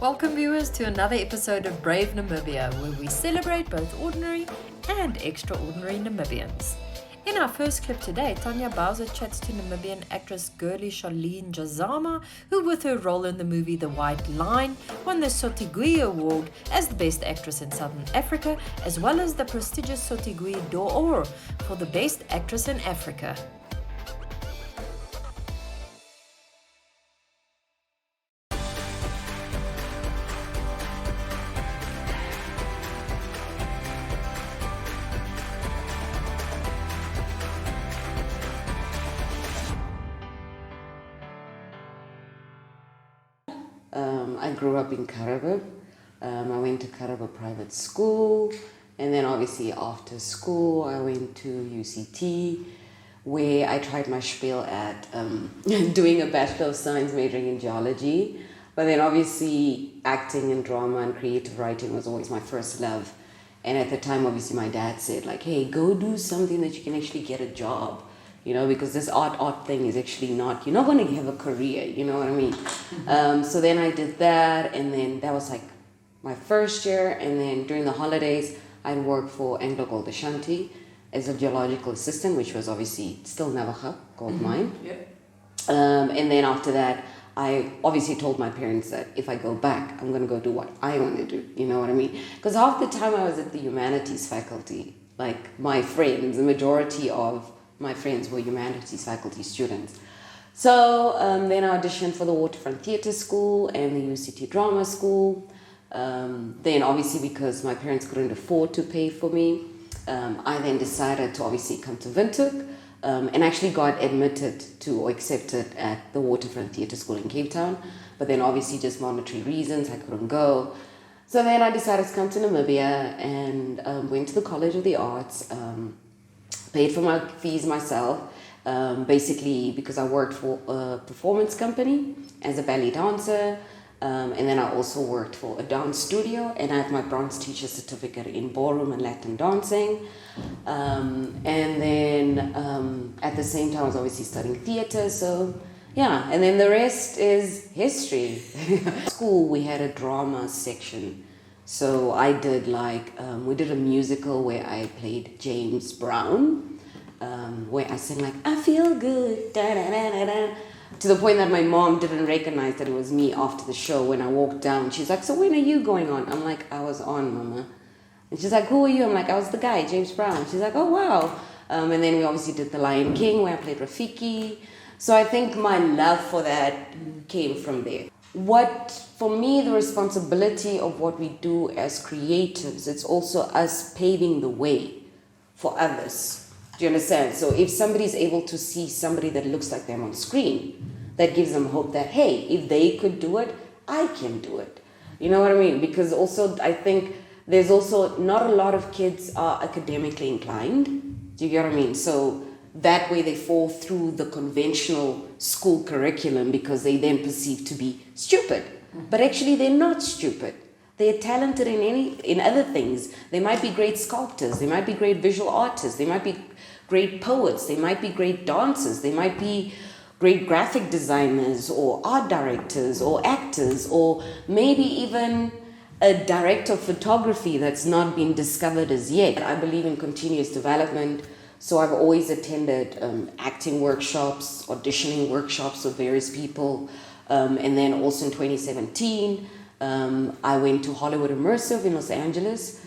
Welcome viewers to another episode of Brave Namibia, where we celebrate both ordinary and extraordinary Namibians. In our first clip today, Tanya Bowser chats to Namibian actress Girley Jazama, who with her role in the movie The White Line won the Sotigui Award as the Best Actress in Southern Africa, as well as the prestigious Sotigui d'Or for the Best Actress in Africa. I grew up in Karaba. I went to Karaba private school, and then obviously after school I went to UCT, where I tried my spiel at doing a Bachelor of Science majoring in geology. But then obviously acting and drama and creative writing was always my first love. And at the time, obviously my dad said like, hey, go do something that you can actually get a job. You know, because this art thing is actually not, you're not going to have a career, you know what I mean? So then I did that, and then that was like my first year, and then during the holidays, I'd work for Anglo Gold Ashanti as a geological assistant, which was obviously still Navajo gold mine. Yep. And then after that, I obviously told my parents that if I go back, I'm going to go do what I want to do, you know what I mean? Because half the time I was at the humanities faculty, like my friends, the majority of my friends were humanities faculty students. So then I auditioned for the Waterfront Theatre School and the UCT Drama School. Then obviously because my parents couldn't afford to pay for me, I then decided to obviously come to Windhoek and actually got admitted to or accepted at the Waterfront Theatre School in Cape Town. But then obviously just monetary reasons, I couldn't go. So then I decided to come to Namibia and went to the College of the Arts, paid for my fees myself, basically because I worked for a performance company as a ballet dancer, and then I also worked for a dance studio, and I have my bronze teacher certificate in ballroom and Latin dancing. And then at the same time I was obviously studying theatre, so yeah, and then the rest is history. School, we had a drama section. So I did we did a musical where I played James Brown, where I sang like, I feel good, da da da da da, to the point that my mom didn't recognize that it was me after the show. When I walked down, she's like, so when are you going on? I'm like, I was on, Mama. And she's like, who are you? I'm like, I was the guy, James Brown. She's like, oh wow. And then we obviously did The Lion King, where I played Rafiki. So I think my love for that came from there. What, for me, the responsibility of what we do as creatives, it's also us paving the way for others. Do you understand? So if somebody's able to see somebody that looks like them on screen, that gives them hope that, hey, if they could do it, I can do it. You know what I mean? Because also, I think there's also not a lot of kids are academically inclined. Do you get what I mean? So that way they fall through the conventional school curriculum because they then perceive to be stupid. But actually they're not stupid. They're talented in other things. They might be great sculptors, they might be great visual artists, they might be great poets, they might be great dancers, they might be great graphic designers or art directors or actors, or maybe even a director of photography that's not been discovered as yet. I believe in continuous development. So I've always attended acting workshops, auditioning workshops with various people. And then also in 2017, I went to Hollywood Immersive in Los Angeles,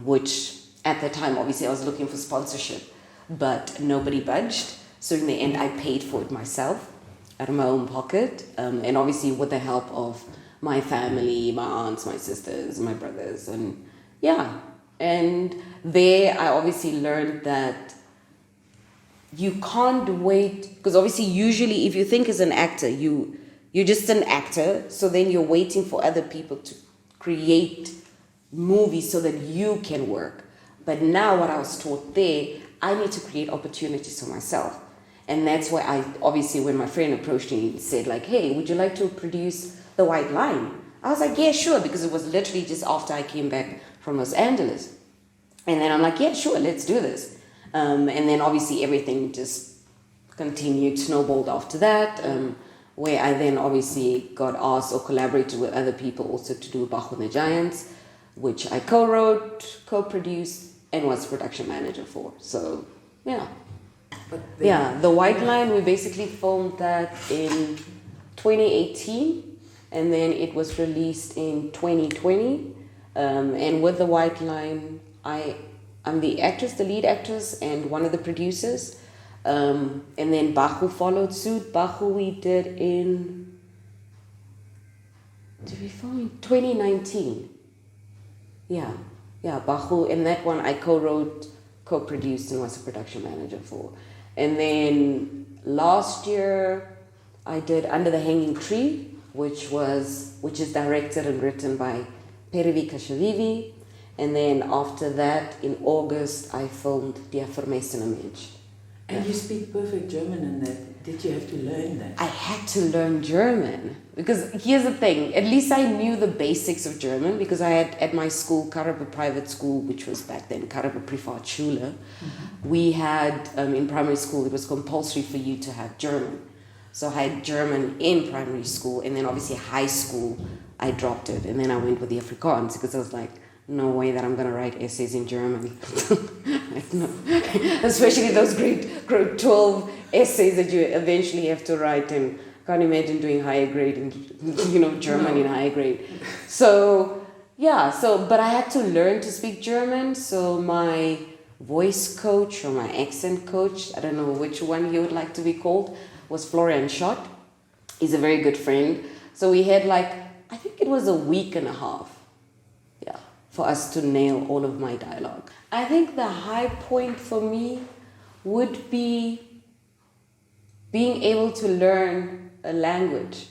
which at the time, obviously I was looking for sponsorship, but nobody budged. So in the end, I paid for it myself out of my own pocket. And obviously with the help of my family, my aunts, my sisters, my brothers, and yeah. And there I obviously learned that you can't wait, because obviously usually if you think as an actor, you're just an actor, so then you're waiting for other people to create movies so that you can work. But now what I was taught there, I need to create opportunities for myself. And that's why I, obviously when my friend approached me and said like, hey, would you like to produce The White Line? I was like, yeah, sure, because it was literally just after I came back from Los Angeles. And then I'm like, yeah, sure, let's do this. And then obviously everything just continued, snowballed after that. where I then obviously got asked or collaborated with other people also to do Bajo and the Giants, which I co-wrote, co-produced, and was production manager for. So, yeah. The White Line, we basically filmed that in 2018, and then it was released in 2020. And with the White Line, I'm the actress, the lead actress, and one of the producers. And then Bajo followed suit. Bajo we did in... Did we film in 2019? Yeah, Bajo. And that one I co-wrote, co-produced, and was a production manager for. And then last year I did Under the Hanging Tree, which is directed and written by Perivi Kashavivi. And then after that, in August, I filmed Die Vermessene. And you speak perfect German in that. Did you have to learn that? I had to learn German. Because here's the thing, at least I knew the basics of German, because I had at my school, Karabe Private School, which was back then Karabe Privatschule, we had, in primary school, it was compulsory for you to have German. So I had German in primary school, and then obviously high school, I dropped it. And then I went with the Afrikaans, because I was like, no way that I'm going to write essays in German. No. Especially those grade 12 essays that you eventually have to write, and can't imagine doing higher grade and German in higher grade. So but I had to learn to speak German. So my voice coach or my accent coach, I don't know which one he would like to be called, was Florian Schott. He's a very good friend. So we had I think it was a week and a half for us to nail all of my dialogue. I think the high point for me would be being able to learn a language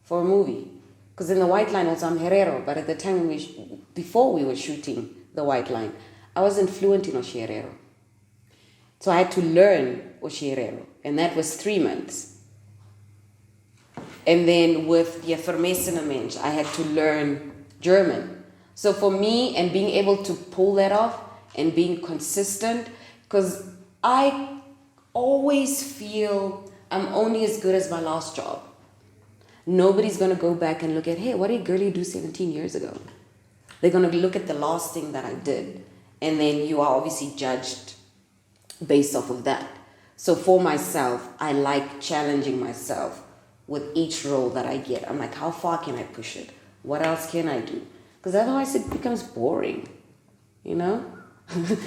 for a movie. Because in the White Line also I'm Herero, but at the time before we were shooting the White Line, I wasn't fluent in Oshierero. So I had to learn Oshierero, and that was 3 months. And then with Die Vermessene Mensch, I had to learn German. So for me, and being able to pull that off and being consistent, because I always feel I'm only as good as my last job. Nobody's going to go back and look at, hey, what did Girley do 17 years ago? They're going to look at the last thing that I did. And then you are obviously judged based off of that. So for myself, I like challenging myself with each role that I get. I'm like, how far can I push it? What else can I do? Because otherwise it becomes boring,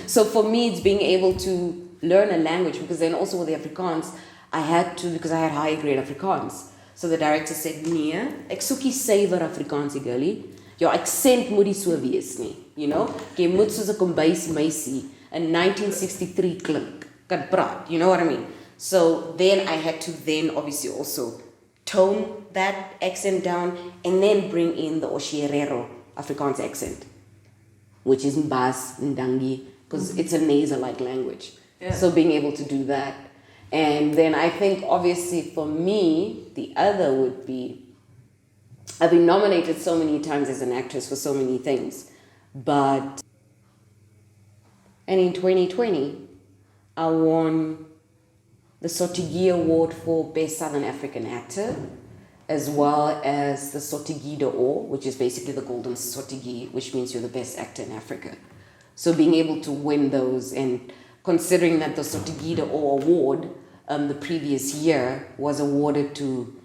So for me, it's being able to learn a language, because then also with the Afrikaans, I had to, because I had higher grade Afrikaans. So the director said, nee, ek soek nie suiwer Afrikaans, Girley. Jou accent moet nie so wees nie, Jy moet soos 'n kombuismeisie in 1963 klink, kan praat, you know what I mean? So then I had to then obviously also tone that accent down and then bring in the Oshierero Afrikaans accent, which is Mbas, Ndangi, because it's a nasal-like language. Yeah. So being able to do that. And then I think obviously for me, the other would be, I've been nominated so many times as an actress for so many things, and in 2020, I won the Sotigi Award for Best Southern African Actor, as well as the Sotigi d'Or, which is basically the Golden Sotigi, which means you're the best actor in Africa. So being able to win those, and considering that the Sotigi d'Or award the previous year was awarded to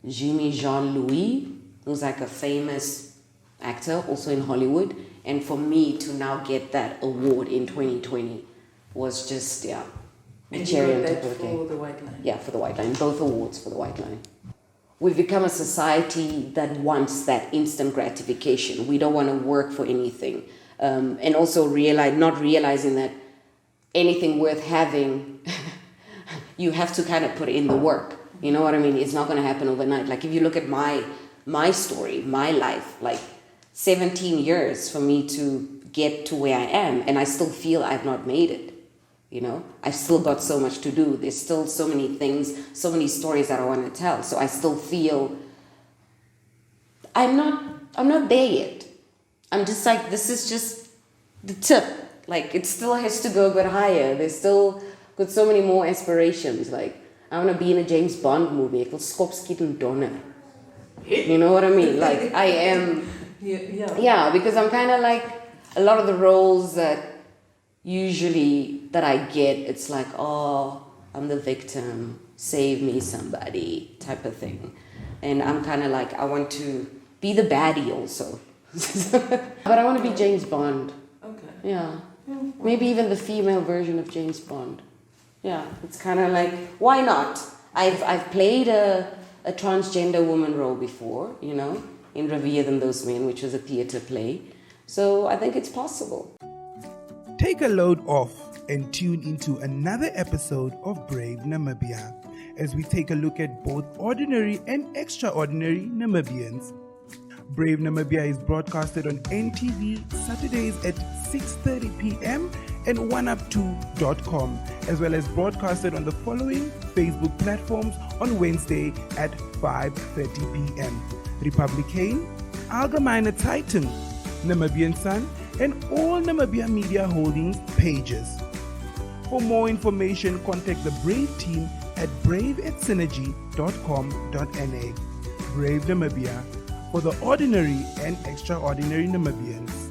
Jimmy Jean-Louis, who's a famous actor also in Hollywood. And for me to now get that award in 2020 was just, and cherry on top of the cake. For the White Line? Yeah, for the White Line. Both awards for the White Line. We've become a society that wants that instant gratification. We don't want to work for anything. And also not realizing that anything worth having, you have to kind of put in the work. You know what I mean? It's not going to happen overnight. If you look at my story, my life, 17 years for me to get to where I am, and I still feel I've not made it. I've still got so much to do. There's still so many things, so many stories that I want to tell. So I still feel I'm not there yet. I'm just this is just the tip. It still has to go a bit higher. There's still got so many more aspirations. I want to be in a James Bond movie. Ek wil skopskiet en donder. You know what I mean? Like, I am... Yeah, because I'm kind of like, a lot of the roles that I get, it's like, oh, I'm the victim, save me somebody type of thing. And I'm kind of like, I want to be the baddie also. But I want to be James Bond. Okay. Yeah. Maybe even the female version of James Bond. Yeah, it's kind of like, why not? I've played a transgender woman role before, you know, in Revere Than Those Men, which was a theatre play. So I think it's possible. Take a load off and tune into another episode of Brave Namibia as we take a look at both ordinary and extraordinary Namibians. Brave Namibia is broadcasted on NTV Saturdays at 6:30 p.m. and Oneuptwo.com, as well as broadcasted on the following Facebook platforms on Wednesday at 5:30 p.m. Republican, Allgemeine Zeitung, Namibian Sun, and all Namibia Media Holdings pages. For more information, contact the Brave team at brave@synergy.com.na. Brave Namibia, for the ordinary and extraordinary Namibians.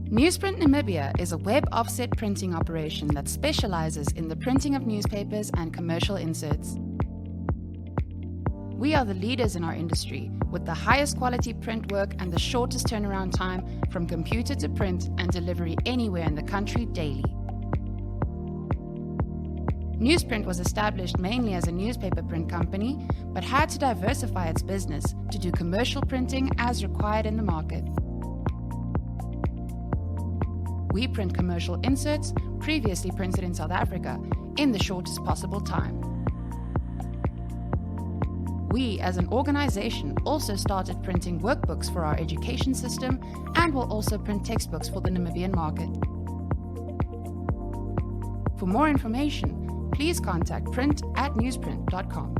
Newsprint Namibia is a web offset printing operation that specializes in the printing of newspapers and commercial inserts. We are the leaders in our industry with the highest quality print work and the shortest turnaround time from computer to print and delivery anywhere in the country daily. Newsprint was established mainly as a newspaper print company, but had to diversify its business to do commercial printing as required in the market. We print commercial inserts previously printed in South Africa in the shortest possible time. We, as an organization, also started printing workbooks for our education system and will also print textbooks for the Namibian market. For more information, please contact print@newsprint.com.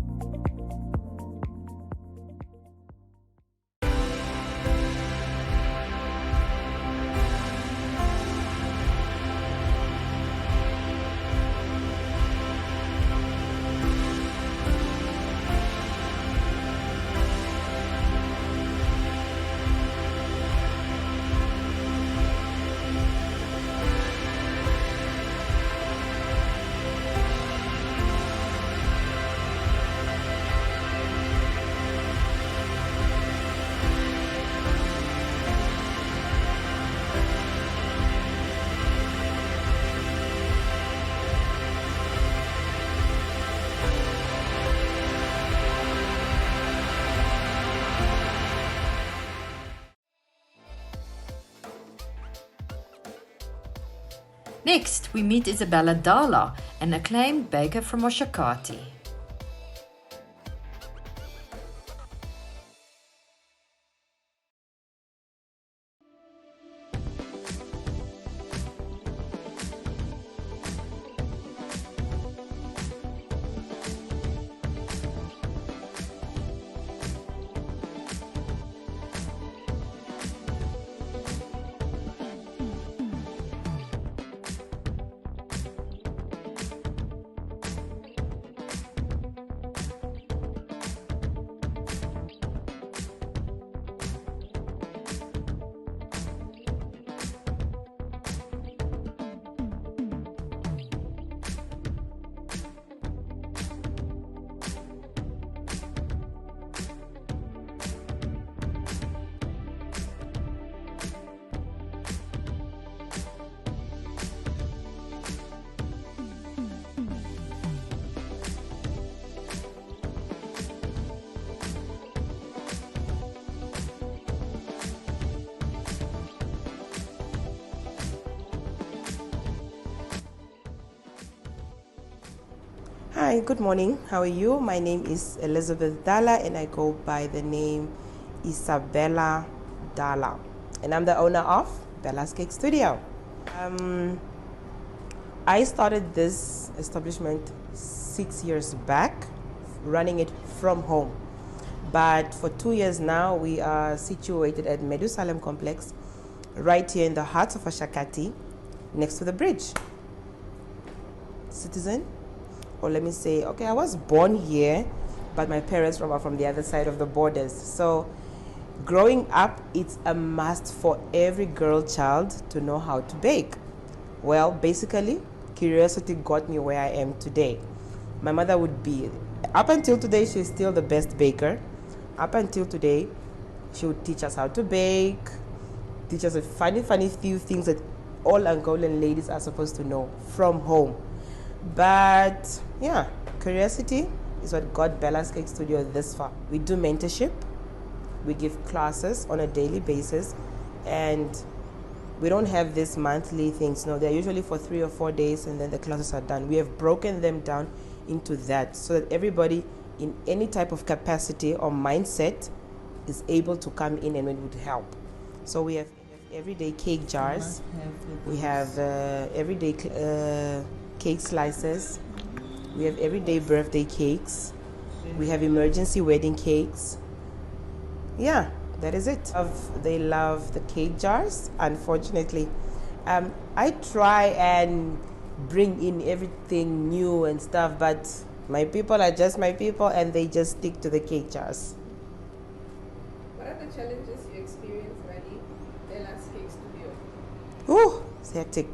Next, we meet Isabella Dala, an acclaimed baker from Oshakati. Hi, good morning. How are you? My name is Isabella Dala and I go by the name Isabella Dala. And I'm the owner of Bella's Cake Studio. I started this establishment 6 years back, running it from home. But for 2 years now, we are situated at Medusalem Complex, right here in the heart of Oshakati. next to the bridge. Citizen, or let me say, okay, I was born here, but my parents are from the other side of the borders. So growing up, it's a must for every girl child to know how to bake. Well, basically, curiosity got me where I am today. My mother would be, up until today, she's still the best baker. Up until today, she would teach us how to bake, teach us a funny few things that all Angolan ladies are supposed to know from home. But yeah, curiosity is what got Bella's Cake Studio this far. We do mentorship, we give classes on a daily basis, and we don't have these monthly things. No, they're usually for 3 or 4 days and then the classes are done. We have broken them down into that so that everybody in any type of capacity or mindset is able to come in and it would help. So we have everyday cake jars, we have everyday cake slices, we have everyday birthday cakes, we have emergency wedding cakes. Yeah, that is it. They love the cake jars. Unfortunately, I try and bring in everything new and stuff, but my people are just my people and they just stick to the cake jars. What are the challenges you experience running Bella's Cake Studio? Ooh, it's hectic.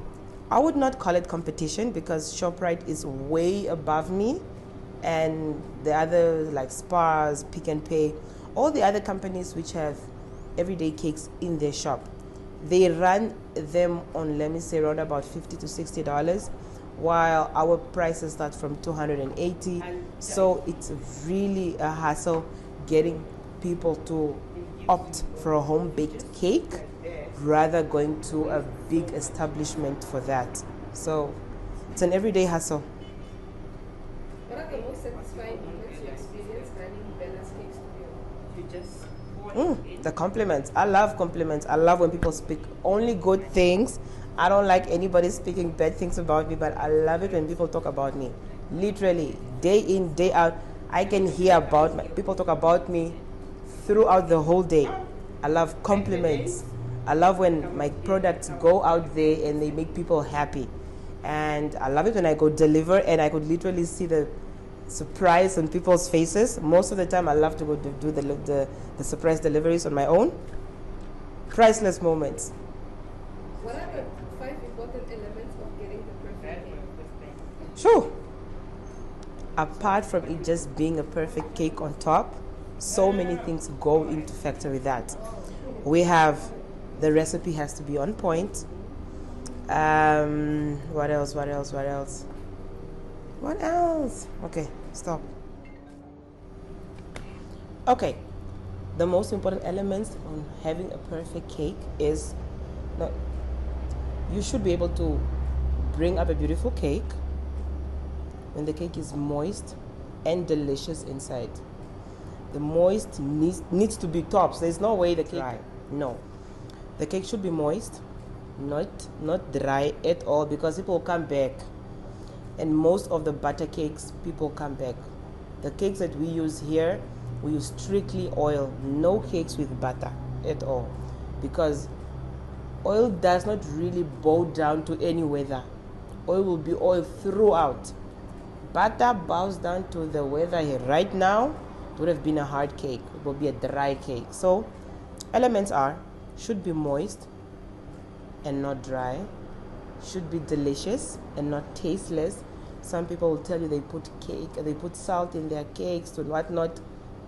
I would not call it competition because ShopRite is way above me, and the other like Spars, Pick and Pay, all the other companies which have everyday cakes in their shop, they run them on, let me say, around about $50 to $60, while our prices start from $280. So it's really a hassle getting people to opt for a home baked cake rather going to a big establishment for that. So it's an everyday hassle. What are the most satisfying moments you experience running Bella's Cake Studio? The compliments. I love compliments. I love when people speak only good things. I don't like anybody speaking bad things about me, but I love it when people talk about me. Literally, day in, day out, I can hear about people talk about me throughout the whole day. I love compliments. I love when my products go out there and they make people happy. And I love it when I go deliver and I could literally see the surprise on people's faces. Most of the time I love to go do the surprise deliveries on my own. Priceless moments. What are the 5 important elements of getting the perfect cake? Sure. Apart from it just being a perfect cake on top, so many things go into factory that. We have, the recipe has to be on point. What else? Okay, stop. Okay, the most important elements on having a perfect cake is that you should be able to bring up a beautiful cake when the cake is moist and delicious inside. The moist needs to be tops. There's no way the cake dry. No, the cake should be moist, not dry at all, because people come back. And most of the butter cakes, people come back. The cakes that we use here, we use strictly oil. No cakes with butter at all, because oil does not really bow down to any weather. Oil will be oil throughout. Butter bows down to the weather here. Right now, it would have been a hard cake. It will be a dry cake. So, elements are, should be moist and not dry, should be delicious and not tasteless. Some people will tell you they put salt in their cakes and whatnot.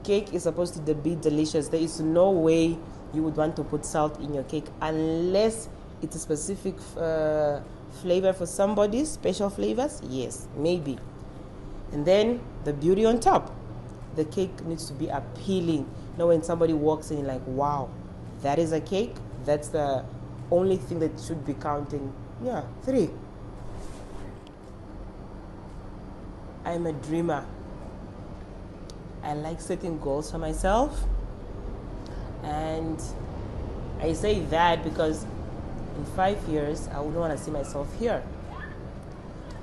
Cake is supposed to be delicious. There is no way you would want to put salt in your cake unless it's a specific flavor for somebody, special flavors. Yes, maybe. And then the beauty on top. The cake needs to be appealing. You know, when somebody walks in, like, wow, that is a cake. That's the only thing that should be counting. Yeah, 3. I'm a dreamer. I like setting goals for myself. And I say that because in 5 years, I wouldn't want to see myself here.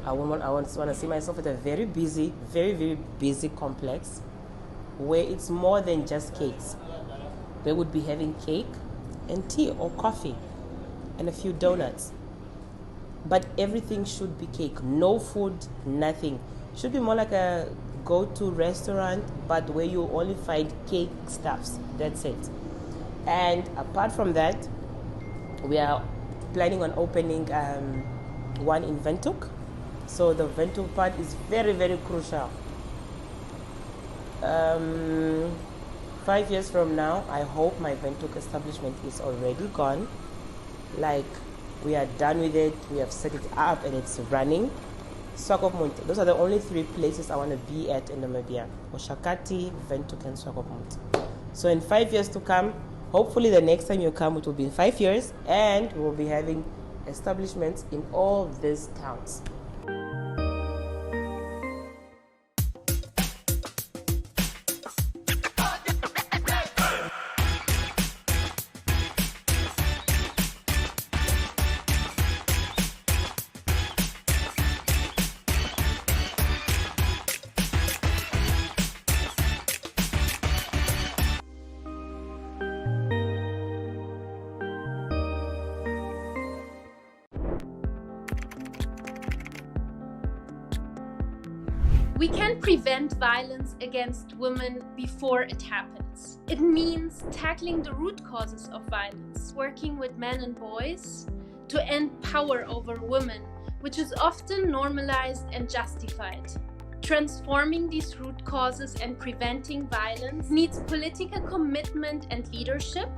I want to see myself at a very busy, very busy complex where it's more than just cakes. They would be having cake and tea or coffee and a few donuts. but everything should be cake. No food, nothing. Should be more like a go-to restaurant, but where you only find cake stuffs. That's it. And apart from that, we are planning on opening one in Windhoek. So the Windhoek part is very, very crucial. 5 years from now, I hope my Windhoek establishment is already gone. Like, we are done with it, we have set it up and it's running. Swakopmund, those are the only 3 places I want to be at in Namibia. Oshakati, Windhoek and Swakopmund. So in 5 years to come, hopefully the next time you come, it will be in 5 years, and we will be having establishments in all these towns. We can prevent violence against women before it happens. It means tackling the root causes of violence, working with men and boys to end power over women, which is often normalized and justified. Transforming these root causes and preventing violence needs political commitment and leadership,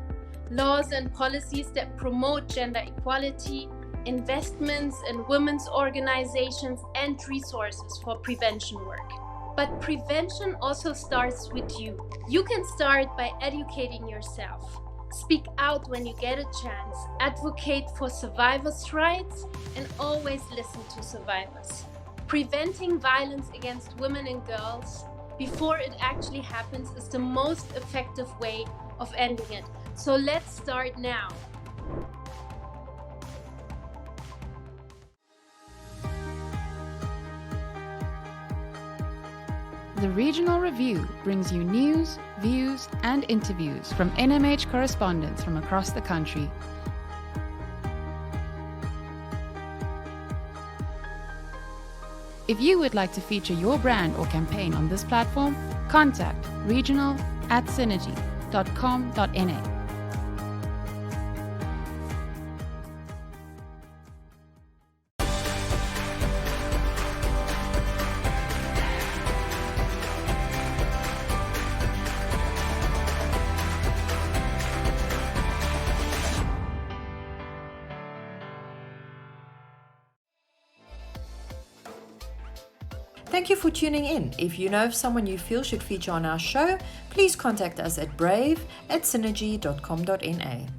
laws and policies that promote gender equality, investments in women's organizations, and resources for prevention work. But prevention also starts with you. You can start by educating yourself. Speak out when you get a chance. Advocate for survivors' rights and always listen to survivors. Preventing violence against women and girls before it actually happens is the most effective way of ending it. So let's start now. The Regional Review brings you news, views, and interviews from NMH correspondents from across the country. If you would like to feature your brand or campaign on this platform, contact regional@synergy.com.na. Thank you for tuning in. If you know of someone you feel should feature on our show, please contact us at brave@synergy.com.na.